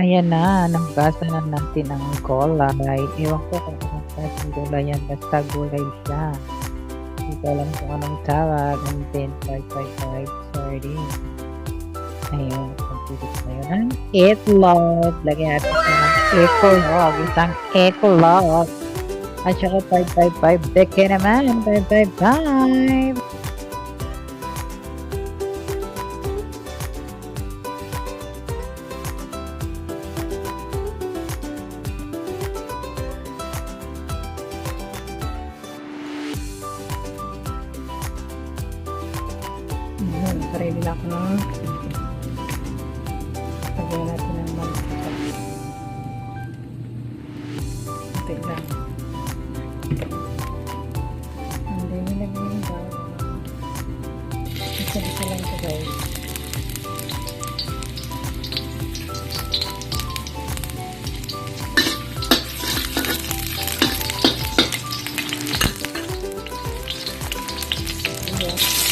Ayan na, nahugasan na natin ang gulay. Ewan ko kung anong klaseng gulay yan, basta gulay siya. Hindi ko alam kung anong tawag. And then, 555 sardines. Ayun, pagpipit na yun ang itlog. Lagyan natin siya ng itlog. Isang itlog. At saka 555. Beke naman, 555. Ready na ako ng lagyan natin ng mantika. Ito lang. Hindi nilagyan yung bawang. Isa-isa lang ito guys. Yes.